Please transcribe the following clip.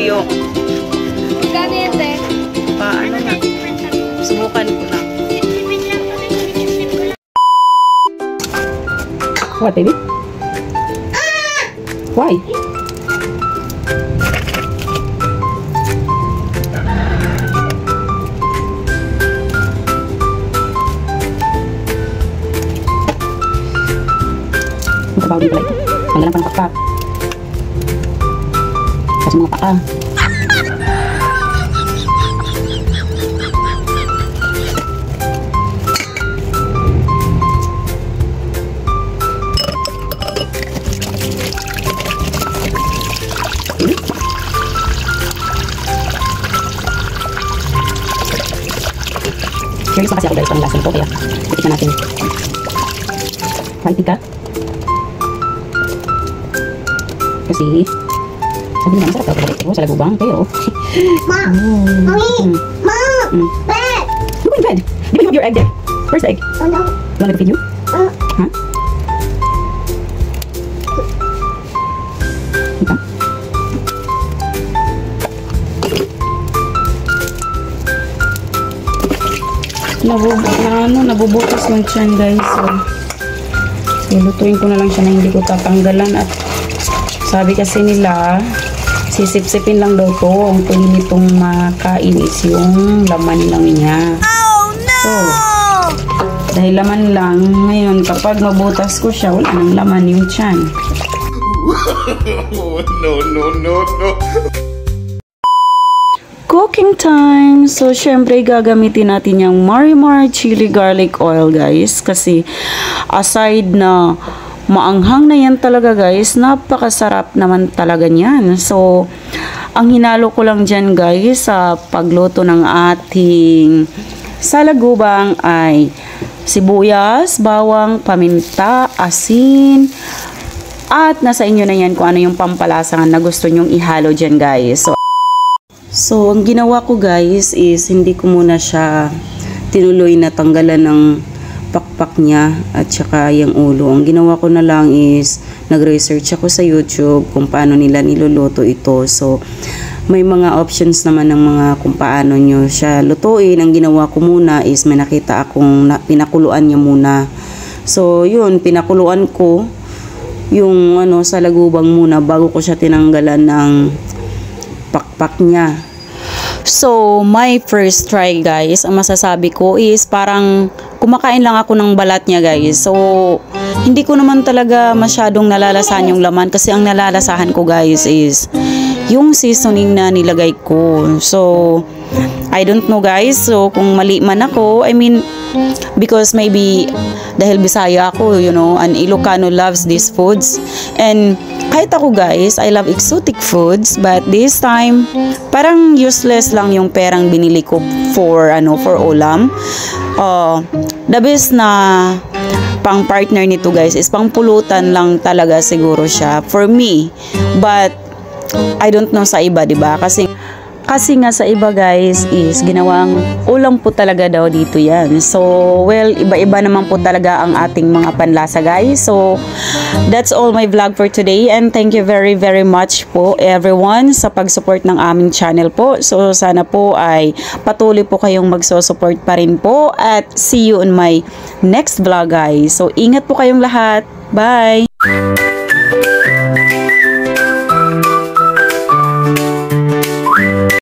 tuyo. Magkano yan, te? Paano nga? Subukan ko lang. What, baby? Why? Ang kabaw din pala ito. Ang galang pang pakpak. Kasi mga paa. Curious na kasi ako guys, parang lasa nito, kaya titikman natin. Fighting ka? Kasi, sabi naman, masarap daw ito sa lagubang, pero... Ma! Mami! Ma! Bed! You go in bed! Di ba you have your egg there? Where's the egg? Oh no. You want me to feed you? Huh? Ika? Nabubutas ng tiyan guys. So, lutuin ko na lang siya na hindi ko tatanggalan. At sabi kasi nila, sisip-sipin lang daw to. Ang pwede nitong makain is yung laman lang niya. Oh no! So, dahil laman lang, ngayon kapag mabutas ko siya, wala nang laman yung tiyan. No. Cooking time! So, syempre, gagamitin natin yung Marimar Chili Garlic Oil, guys. Kasi, aside na maanghang na yan talaga, guys, napakasarap naman talaga niyan. So, ang hinalo ko lang dyan, guys, sa pagluto ng ating salagubang ay sibuyas, bawang, paminta, asin, at nasa inyo na yan kung ano yung pampalasan na gusto nyong ihalo dyan, guys. So, ang ginawa ko guys is hindi ko muna siya tinuloy na tanggalan ng pakpak niya at saka yung ulo. Ang ginawa ko na lang is nag-research ako sa YouTube kung paano nila niluluto ito. So, may mga options naman ng mga kung paano nyo siya lutuin. Ang ginawa ko muna is may nakita akong pinakuluan niya muna. So, yun, pinakuluan ko yung sa lagubang muna bago ko siya tinanggalan ng pakpak niya. So, my first try guys, ang masasabi ko is parang kumakain lang ako ng balat niya guys. So, hindi ko naman talaga masyadong nalalasahan yung laman kasi ang nalalasahan ko guys is yung seasoning na nilagay ko. So, I don't know guys. So, kung mali man ako, I mean, because maybe dahil Bisaya ako, you know, and Ilocano loves these foods. And kahit ako guys, I love exotic foods, but this time parang useless lang yung perang binili ko for ulam. The best na pang partner nito guys is pang pulutan lang talaga siguro siya for me. But I don't know sa iba, 'di ba? Kasi nga sa iba guys is ginawang ulam po talaga daw dito yan. So, well, iba-iba naman po talaga ang ating mga panlasa guys. So, that's all my vlog for today. And thank you very much po everyone sa pag-support ng aming channel po. So, sana po ay patuloy po kayong magso-support pa rin po. At see you on my next vlog guys. So, ingat po kayong lahat. Bye!